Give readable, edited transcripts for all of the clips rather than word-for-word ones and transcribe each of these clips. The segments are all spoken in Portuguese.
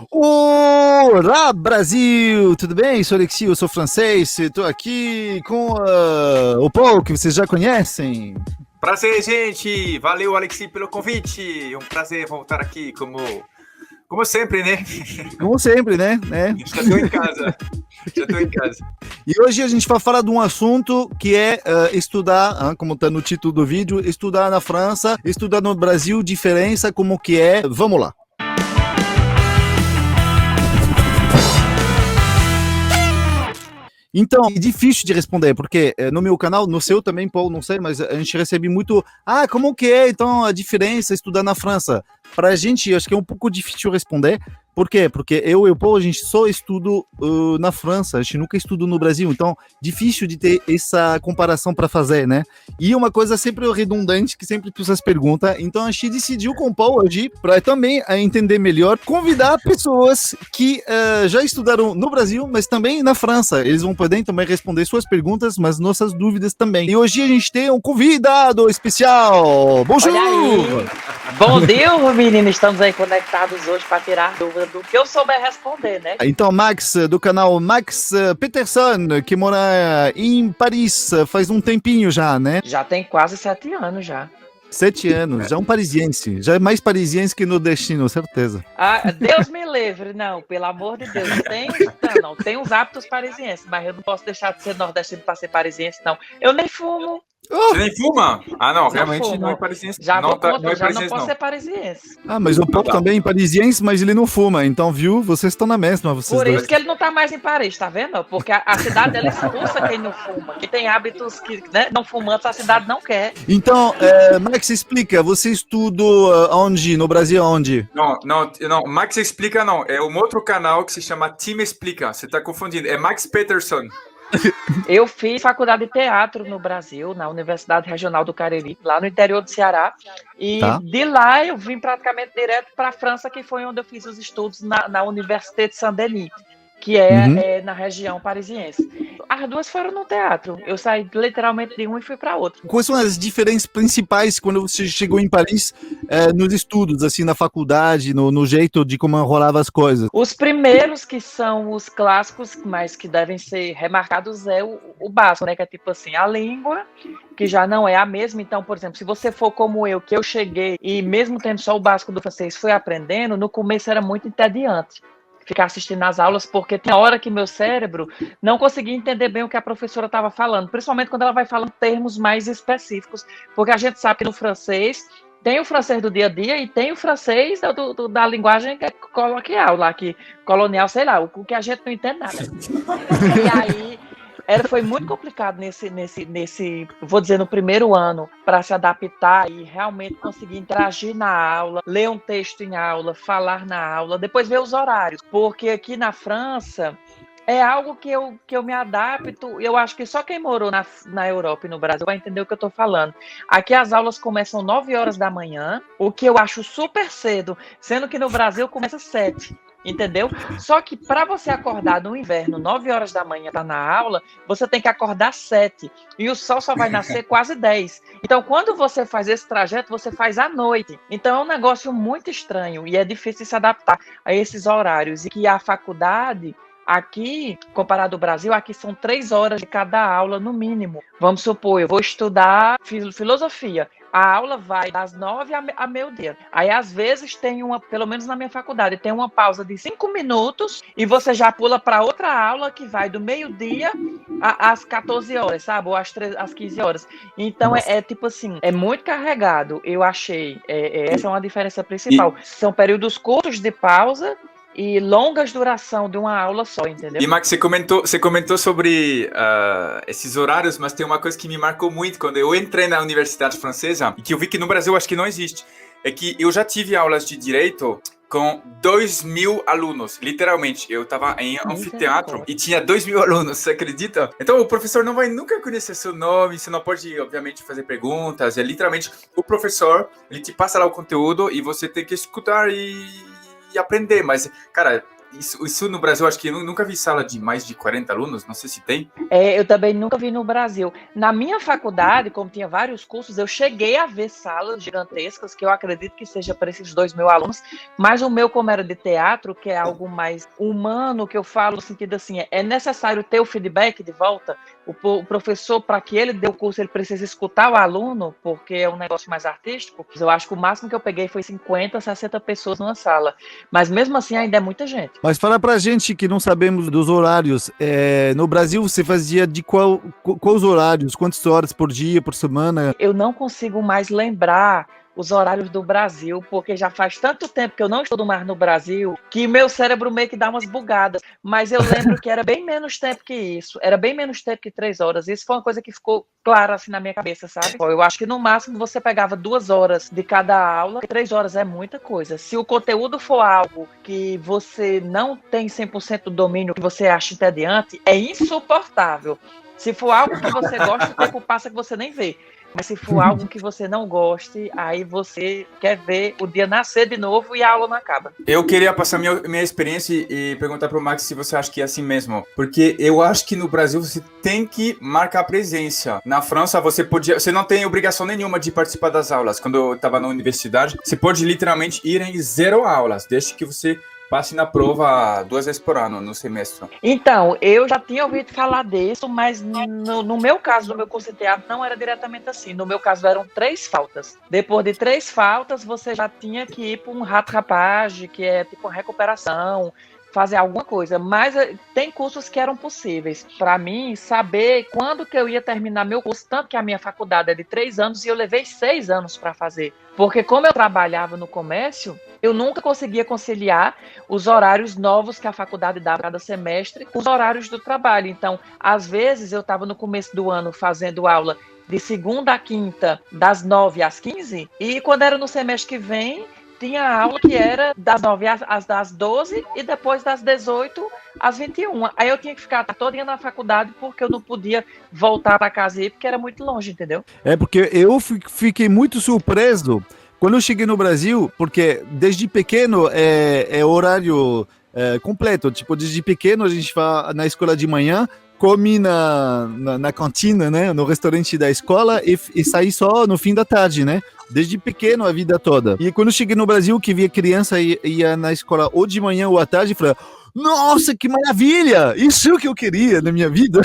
Olá, Brasil! Tudo bem? Sou Alexi, eu sou francês. Estou aqui com o Paul, que vocês já conhecem. Prazer, gente! Valeu, Alexi, pelo convite. Um prazer voltar aqui, como sempre, né? Como sempre, né? Já estou em casa. Já estou em casa. E hoje a gente vai falar de um assunto que é estudar, como está no título do vídeo, estudar na França, estudar no Brasil, diferença, como que é. Vamos lá. Então, é difícil de responder, porque no meu canal, no seu também, Paul, não sei, mas a gente recebe muito, como que é, então, a diferença estudar na França? Pra gente, acho que é um pouco difícil responder. Por quê? Porque eu e o Paul, a gente só estudo na França, a gente nunca estuda no Brasil, então, difícil de ter essa comparação para fazer, né? E uma coisa sempre redundante, que sempre pessoas perguntam, então a gente decidiu com o Paul hoje, para também entender melhor, convidar pessoas que já estudaram no Brasil, mas também na França. Eles vão poder também responder suas perguntas, mas nossas dúvidas também. E hoje a gente tem um convidado especial. Bonjour! Olha aí. Bom dia, menino. Estamos aí conectados hoje para tirar dúvida do que eu souber responder, né? Então, Max, do canal Max Peterson, que mora em Paris faz um tempinho já, né? Já tem quase 7 anos já. 7 anos, já é um parisiense. Já é mais parisiense que nordestino, certeza. Deus me livre, não, pelo amor de Deus. Não, tem os hábitos parisienses, mas eu não posso deixar de ser nordestino para ser parisiense, não. Eu nem fumo. Você nem fuma? Ah, não, realmente fumo. não é parisiense. Já não, vou contra, não é já não parisiense, posso não. ser parisiense. Mas o Paul também é parisiense, mas ele não fuma. Então, viu? Vocês estão na mesma, vocês Por dois. isso que ele não tá mais em Paris, tá vendo? Porque a cidade dele expulsa quem não fuma. Quem tem hábitos que, né, não fumantes, a cidade não quer. Então, Max, explica. Você estuda onde? No Brasil, onde? Não, Max Explica não. É um outro canal que se chama Team Explica. Você está confundindo. É Max Peterson. Eu fiz faculdade de teatro no Brasil, na Universidade Regional do Cariri, lá no interior do Ceará. E de lá eu vim praticamente direto para a França, que foi onde eu fiz os estudos na Université de Saint-Denis, que é na região parisiense. As duas foram no teatro. Eu saí literalmente de um e fui para outro. Quais são as diferenças principais quando você chegou em Paris nos estudos, assim, na faculdade, no jeito de como rolava as coisas? Os primeiros, que são os clássicos, mas que devem ser remarcados, é o básico, né? Que é tipo assim, a língua, que já não é a mesma. Então, por exemplo, se você for como eu, que eu cheguei e mesmo tendo só o básico do francês, fui aprendendo, no começo era muito entediante ficar assistindo às aulas, porque tem hora que meu cérebro não conseguia entender bem o que a professora estava falando, principalmente quando ela vai falando termos mais específicos, porque a gente sabe que no francês tem o francês do dia a dia e tem o francês da linguagem coloquial, lá, que colonial, sei lá, o que a gente não entende nada. E aí foi muito complicado nesse, vou dizer, no primeiro ano, para se adaptar e realmente conseguir interagir na aula, ler um texto em aula, falar na aula, depois ver os horários, porque aqui na França é algo que eu me adapto. Eu acho que só quem morou na Europa e no Brasil vai entender o que eu estou falando. Aqui as aulas começam 9 horas da manhã, o que eu acho super cedo, sendo que no Brasil começa 7. Entendeu? Só que para você acordar no inverno, 9 horas da manhã, tá na aula, você tem que acordar 7. E o sol só vai nascer quase 10. Então, quando você faz esse trajeto, você faz à noite. Então, é um negócio muito estranho e é difícil se adaptar a esses horários. E que a faculdade, aqui, comparado ao Brasil, aqui são 3 horas de cada aula, no mínimo. Vamos supor, eu vou estudar filosofia. A aula vai das 9 a meio-dia. Aí, às vezes, tem pelo menos na minha faculdade, tem uma pausa de 5 minutos e você já pula para outra aula que vai do meio-dia às 14 horas, sabe? Ou às 15 horas. Então, tipo assim, é muito carregado, eu achei. Essa é uma diferença principal. São períodos curtos de pausa e longas duração de uma aula só, entendeu? E Max, você comentou sobre esses horários, mas tem uma coisa que me marcou muito quando eu entrei na Universidade Francesa e que eu vi que no Brasil acho que não existe. É que eu já tive aulas de direito com 2.000 alunos, literalmente. Eu estava em anfiteatro e tinha 2.000 alunos, você acredita? Então o professor não vai nunca conhecer seu nome, você não pode, obviamente, fazer perguntas. É literalmente o professor, ele te passa lá o conteúdo e você tem que escutar e aprender. Mas, cara, isso no Brasil, acho que eu nunca vi sala de mais de 40 alunos, não sei se tem. Eu também nunca vi no Brasil. Na minha faculdade, como tinha vários cursos, eu cheguei a ver salas gigantescas, que eu acredito que seja para esses 2.000 alunos, mas o meu, como era de teatro, que é algo mais humano, que eu falo no sentido assim, é necessário ter o feedback de volta. O professor, para que ele dê o curso, ele precisa escutar o aluno, porque é um negócio mais artístico. Eu acho que o máximo que eu peguei foi 50, 60 pessoas numa sala. Mas mesmo assim ainda é muita gente. Mas fala pra gente que não sabemos dos horários. No Brasil você fazia de quais horários? Quantas horas por dia, por semana? Eu não consigo mais lembrar os horários do Brasil, porque já faz tanto tempo que eu não estudo mais no Brasil, que meu cérebro meio que dá umas bugadas. Mas eu lembro que era bem menos tempo que isso, era bem menos tempo que 3 horas. Isso foi uma coisa que ficou clara assim na minha cabeça, sabe? Eu acho que no máximo você pegava 2 horas de cada aula, 3 horas é muita coisa. Se o conteúdo for algo que você não tem 100% domínio, que você acha entediante, é insuportável. Se for algo que você gosta, o tempo passa que você nem vê. Mas se for algo que você não goste, aí você quer ver o dia nascer de novo e a aula não acaba. Eu queria passar minha experiência e perguntar para o Max se você acha que é assim mesmo. Porque eu acho que no Brasil você tem que marcar presença. Na França você não tem obrigação nenhuma de participar das aulas. Quando eu estava na universidade, você pode literalmente ir em 0 aulas, desde que você passe na prova 2 vezes por ano, no semestre. Então, eu já tinha ouvido falar disso, mas no meu caso, no meu curso de teatro, não era diretamente assim. No meu caso, eram 3 faltas. Depois de 3 faltas, você já tinha que ir para um rattrapage, que é tipo uma recuperação, fazer alguma coisa. Mas tem cursos que eram possíveis. Para mim, saber quando que eu ia terminar meu curso, tanto que a minha faculdade é de 3 anos e eu levei 6 anos para fazer. Porque como eu trabalhava no comércio, eu nunca conseguia conciliar os horários novos que a faculdade dava cada semestre com os horários do trabalho. Então, às vezes, eu estava no começo do ano fazendo aula de segunda a quinta, das 9 às 15, e quando era no semestre que vem, tinha aula que era das 9 às 12 e depois das 18 às 21. Aí eu tinha que ficar todinha na faculdade porque eu não podia voltar para casa e ir, porque era muito longe, entendeu? Porque eu fiquei muito surpreso quando eu cheguei no Brasil, porque desde pequeno é horário completo. Tipo, desde pequeno a gente vai na escola de manhã, come na cantina, né, no restaurante da escola e sai só no fim da tarde, né? Desde pequeno a vida toda. E quando eu cheguei no Brasil, que via criança ia na escola ou de manhã ou à tarde, eu falei, nossa, que maravilha! Isso que eu queria na minha vida.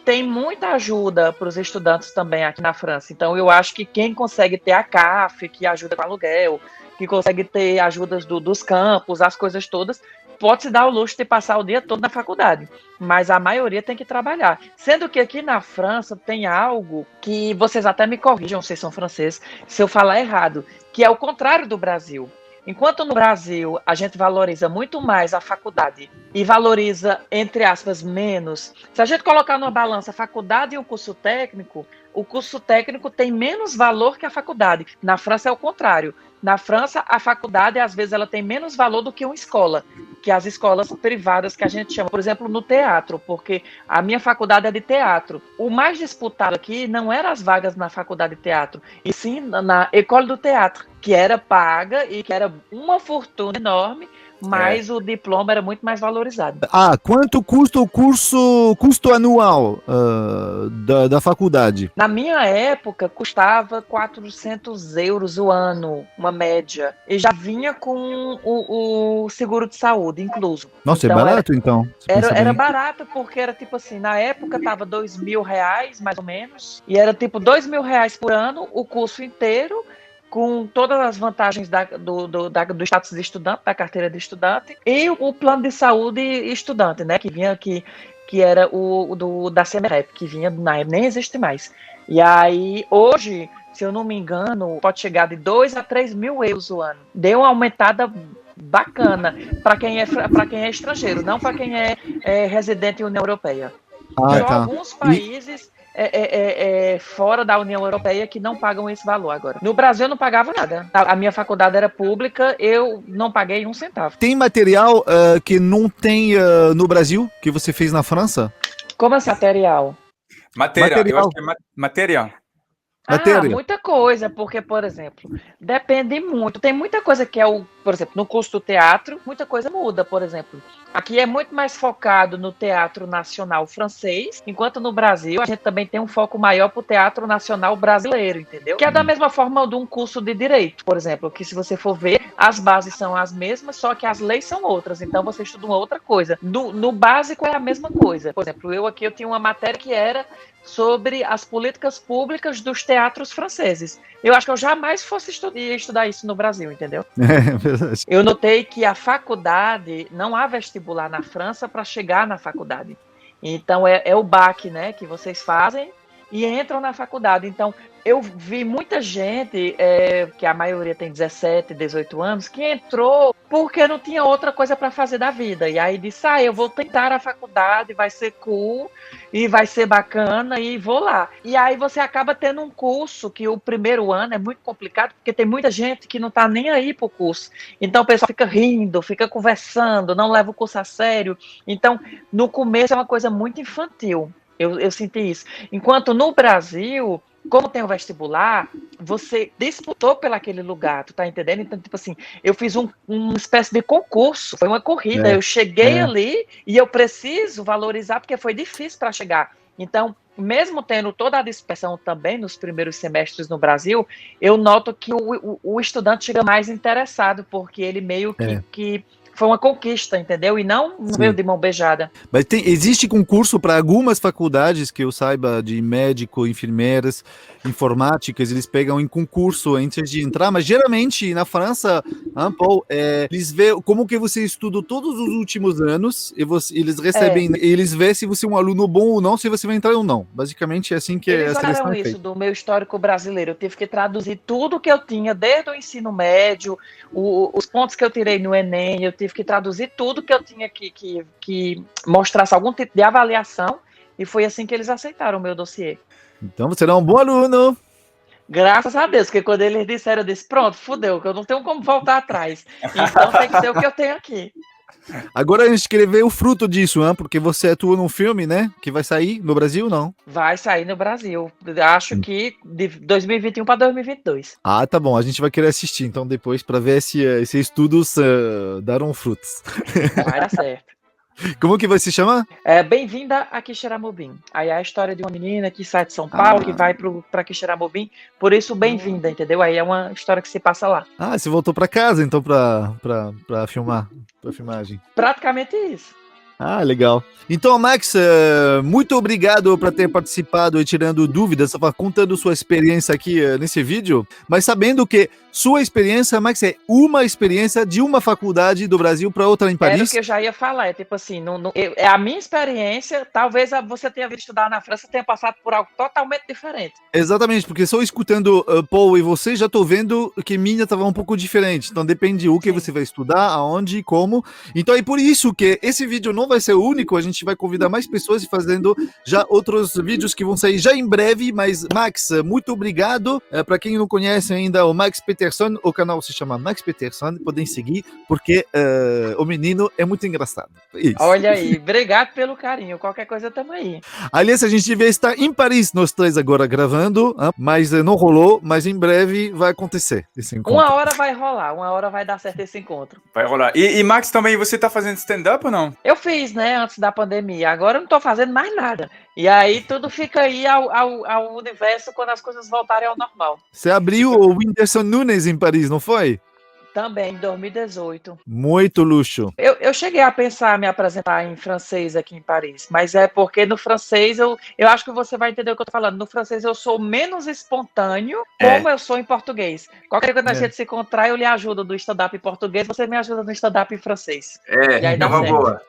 Tem muita ajuda para os estudantes também aqui na França. Então, eu acho que quem consegue ter a CAF, que ajuda com aluguel, que consegue ter ajudas dos campos, as coisas todas, pode se dar o luxo de passar o dia todo na faculdade. Mas a maioria tem que trabalhar. Sendo que aqui na França tem algo que vocês até me corrijam, vocês são franceses, se eu falar errado, que é o contrário do Brasil. Enquanto no Brasil a gente valoriza muito mais a faculdade e valoriza, entre aspas, menos. Se a gente colocar numa balança a faculdade e o curso técnico tem menos valor que a faculdade. Na França é o contrário. Na França, a faculdade, às vezes, ela tem menos valor do que uma escola, que as escolas privadas que a gente chama, por exemplo, no teatro, porque a minha faculdade é de teatro. O mais disputado aqui não eram as vagas na faculdade de teatro, e sim na École do Teatro, que era paga e que era uma fortuna enorme, mas o diploma era muito mais valorizado. Quanto custa o custo anual da faculdade? Na minha época, custava 400 euros o ano, uma média. E já vinha com o seguro de saúde incluso. Nossa, então, é barato então? Era barato porque era tipo assim, na época tava R$2.000, mais ou menos. E era tipo R$2.000 por ano, o curso inteiro, com todas as vantagens do status de estudante, da carteira de estudante, e o plano de saúde estudante, né, que vinha aqui, que era da CMREP, que vinha, nem existe mais. E aí, hoje, se eu não me engano, pode chegar de 2 a 3 mil euros o ano. Deu uma aumentada bacana para quem é estrangeiro, não para quem é residente em União Europeia. Alguns países fora da União Europeia que não pagam esse valor agora. No Brasil eu não pagava nada. A minha faculdade era pública, eu não paguei 1 centavo. Tem material que não tem no Brasil, que você fez na França? Como assim material? Material. Eu acho que é material. matéria? Muita coisa, porque, por exemplo, depende muito. Tem muita coisa que por exemplo, no curso do teatro, muita coisa muda, por exemplo. Aqui é muito mais focado no teatro nacional francês, enquanto no Brasil a gente também tem um foco maior para o teatro nacional brasileiro, entendeu? Que é da mesma forma de um curso de direito, por exemplo, que se você for ver, as bases são as mesmas, só que as leis são outras, então você estuda uma outra coisa. No básico é a mesma coisa. Por exemplo, eu tinha uma matéria que era sobre as políticas públicas dos teatros franceses. Eu acho que eu jamais fosse estudar isso no Brasil, entendeu? É verdade. Eu notei que a faculdade, não há vestibular na França para chegar na faculdade. Então, é o BAC, né, que vocês fazem e entram na faculdade. Então, eu vi muita gente, que a maioria tem 17, 18 anos, que entrou porque não tinha outra coisa para fazer da vida. E aí disse, eu vou tentar a faculdade, vai ser cool, e vai ser bacana, e vou lá. E aí você acaba tendo um curso que o primeiro ano é muito complicado, porque tem muita gente que não está nem aí para o curso. Então o pessoal fica rindo, fica conversando, não leva o curso a sério. Então, no começo é uma coisa muito infantil. Eu senti isso. Enquanto no Brasil, como tem o vestibular, você disputou pelaquele lugar, tu tá entendendo? Então, tipo assim, eu fiz uma espécie de concurso, foi uma corrida, eu cheguei ali e eu preciso valorizar porque foi difícil para chegar. Então, mesmo tendo toda a dispersão também nos primeiros semestres no Brasil, eu noto que o estudante chega mais interessado, porque ele meio que foi uma conquista, entendeu? E não veio de mão beijada. Mas existe concurso para algumas faculdades que eu saiba, de médico, enfermeiras, informáticas, eles pegam em concurso antes de entrar, mas geralmente na França, Paul, eles veem como que você estudou todos os últimos anos e eles recebem, eles veem se você é um aluno bom ou não, se você vai entrar ou não. Basicamente é assim que eles a seleção olharam é feita. Isso do meu histórico brasileiro. Eu tive que traduzir tudo que eu tinha desde o ensino médio, os pontos que eu tirei no Enem, eu tive que traduzir tudo que eu tinha que mostrasse algum tipo de avaliação, e foi assim que eles aceitaram o meu dossiê. Então você é um bom aluno. Graças a Deus, porque quando eles disseram, eu disse, pronto, fudeu, que eu não tenho como voltar atrás. Então tem que ser o que eu tenho aqui. Agora a gente quer ver o fruto disso, porque você atua num filme, né? Que vai sair no Brasil, não? Vai sair no Brasil. Acho que de 2021 para 2022. Ah, tá bom. A gente vai querer assistir, então, depois, para ver se esses estudos deram frutos. Vai dar certo. Como que vai se chamar? Bem-vinda a Quixeramobim. Aí é a história de uma menina que sai de São Paulo, que vai para Quixeramobim, por isso bem-vinda, entendeu? Aí é uma história que se passa lá. Ah, você voltou para casa, então, para filmar, para filmagem. Praticamente isso. Ah, legal. Então, Max, muito obrigado por ter participado e tirando dúvidas, contando sua experiência aqui nesse vídeo, mas sabendo que sua experiência, Max, é uma experiência de uma faculdade do Brasil para outra em Paris. Era o que eu já ia falar, é tipo assim, é a minha experiência, talvez você tenha vindo estudar na França, tenha passado por algo totalmente diferente. Exatamente, porque só escutando Paul e você, já tô vendo que minha estava um pouco diferente, então depende o que você vai estudar, aonde e como. Então é por isso que esse vídeo não vai ser o único, a gente vai convidar mais pessoas e fazendo já outros vídeos que vão sair já em breve, mas Max, muito obrigado. Para quem não conhece ainda o Max Peterson, o canal se chama Max Peterson, podem seguir, porque o menino é muito engraçado. Isso. Olha aí, obrigado pelo carinho, qualquer coisa tamo aí. Aliás, a gente devia estar em Paris, nós três agora gravando, mas não rolou, mas em breve vai acontecer esse encontro. Uma hora vai rolar, uma hora vai dar certo esse encontro. Vai rolar. E Max, também, você tá fazendo stand-up ou não? Eu fiz, né, antes da pandemia, agora eu não tô fazendo mais nada. E aí tudo fica aí ao universo quando as coisas voltarem ao normal. Você abriu o Whindersson Nunes em Paris, não foi? Também, em 2018. Muito luxo. Eu cheguei a pensar em me apresentar em francês aqui em Paris, mas é porque no francês, eu acho que você vai entender o que eu tô falando. No francês eu sou menos espontâneo, como eu sou em português. Qualquer coisa que a gente se encontrar, eu lhe ajudo do stand-up em português, você me ajuda no stand-up em francês. E aí dá uma certo. Boa.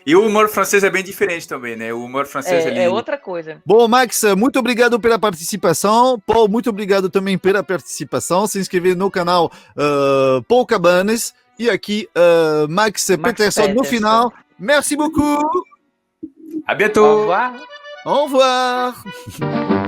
E o humor francês é bem diferente também, né? O humor francês é outra coisa. Bom, Max, muito obrigado pela participação. Paul, muito obrigado também pela participação. Se inscrever no canal Paul Cabanes. E aqui, Max Peterson no final. Merci beaucoup. À bientôt. Au revoir. Au revoir.